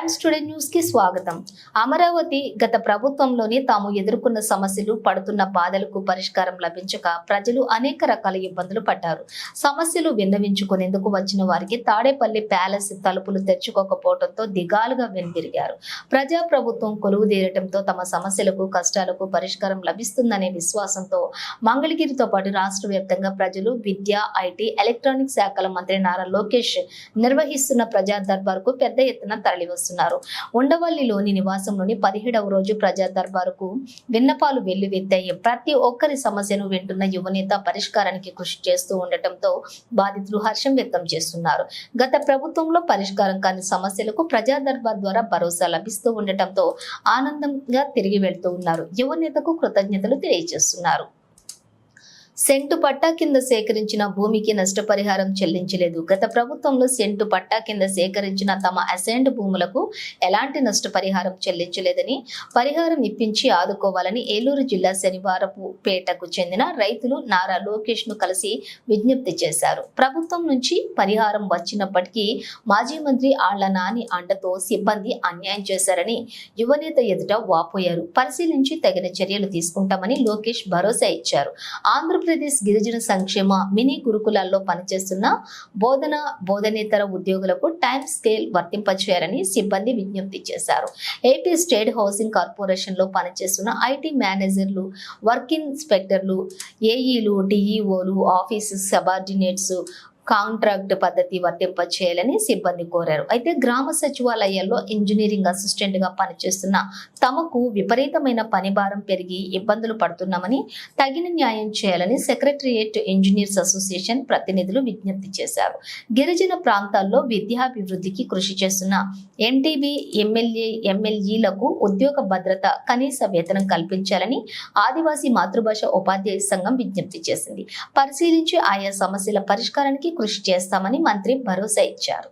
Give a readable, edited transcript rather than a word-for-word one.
Times today news కి స్వాగతం. అమరావతి గత ప్రభుత్వంలోనే తాము ఎదుర్కొన్న సమస్యలు, పడుతున్న బాధలకు పరిష్కారం లభించక ప్రజలు అనేక రకాల ఇబ్బందులు పడ్డారు. సమస్యలు విన్నవించుకునేందుకు వచ్చిన వారికి తాడేపల్లి ప్యాలెస్ తలుపులు తెరుచుకోకపోవడంతో దిగాలుగా వెనుదిరిగారు. ప్రజా ప్రభుత్వం కొలువుదీరటంతో తమ సమస్యలకు, కష్టాలకు పరిష్కారం లభిస్తుందనే విశ్వాసంతో మంగళగిరితో పాటు రాష్ట్ర వ్యాప్తంగా ప్రజలు, విద్య, ఐటీ, ఎలక్ట్రానిక్ శాఖల మంత్రి నారా లోకేష్ నిర్వహిస్తున్న ప్రజా దర్బార్కు పెద్ద ఎత్తున తరలివస్తున్నారు. ఉండవల్లిలోని నివాసంలోని 17వ రోజు ప్రజా దర్బారుకు విన్నపాలు వెల్లువెత్తాయి. ప్రతి ఒక్కరి సమస్యను వింటున్న యువనేత పరిష్కారానికి కృషి చేస్తూ ఉండటంతో బాధితులు హర్షం వ్యక్తం చేస్తున్నారు. గత ప్రభుత్వంలో పరిష్కారం కాని సమస్యలకు ప్రజా దర్బార్ ద్వారా భరోసా లభిస్తూ ఉండటంతో ఆనందంగా తిరిగి వెళ్తూ ఉన్నారు. యువనేతకు కృతజ్ఞతలు తెలియజేస్తున్నారు. సెంటు పట్టా కింద సేకరించిన భూమికి నష్టపరిహారం చెల్లించలేదు. గత ప్రభుత్వంలో సెంటు పట్టా కింద సేకరించిన తమ అసైన్డ్ భూములకు ఎలాంటి నష్టపరిహారం చెల్లించలేదని, పరిహారం ఇప్పించి ఆదుకోవాలని ఏలూరు జిల్లా శనివారపు పేటకు చెందిన రైతులు నారా లోకేష్ ను కలిసి విజ్ఞప్తి చేశారు. ప్రభుత్వం నుంచి పరిహారం వచ్చినప్పటికీ మాజీ మంత్రి ఆళ్ల నాని అండతో సిబ్బంది అన్యాయం చేశారని యువనేత ఎదుట వాపోయారు. పరిశీలించి తగిన చర్యలు తీసుకుంటామని లోకేష్ భరోసా ఇచ్చారు. ఆంధ్రప్రదేశ్ గిరిజన సంక్షేమ మినీ గురుకులాల్లో పనిచేస్తున్న బోధనేతర ఉద్యోగులకు టైం స్కేల్ వర్తింపచేయాలని సిబ్బంది విజ్ఞప్తి చేశారు. ఏపీ స్టేట్ హౌసింగ్ కార్పొరేషన్ లో పనిచేస్తున్న ఐటీ మేనేజర్లు, వర్క్ ఇన్స్పెక్టర్లు, ఏఈలు, డిఈఓలు, ఆఫీస్ సబార్డినేట్స్ కాంట్రాక్ట్ పద్ధతి వర్తింపచేయాలని సిబ్బంది కోరారు. అయితే గ్రామ సచివాలయాల్లో ఇంజనీరింగ్ అసిస్టెంట్ గా పనిచేస్తున్న తమకు విపరీతమైన పని భారం పెరిగి ఇబ్బందులు పడుతున్నామని, తగిన న్యాయం చేయాలని సెక్రటరియేట్ ఇంజనీర్స్ అసోసియేషన్ ప్రతినిధులు విజ్ఞప్తి చేశారు. గిరిజన ప్రాంతాల్లో విద్యాభివృద్ధికి కృషి చేస్తున్న ఎంటీబీ ఎమ్మెల్యేలకు ఉద్యోగ భద్రత, కనీస వేతనం కల్పించాలని ఆదివాసీ మాతృభాష ఉపాధ్యాయ సంఘం విజ్ఞప్తి చేసింది. పరిశీలించి ఆయా సమస్యల పరిష్కారానికి కృషి చేస్తామని మంత్రి భరోసా ఇచ్చారు.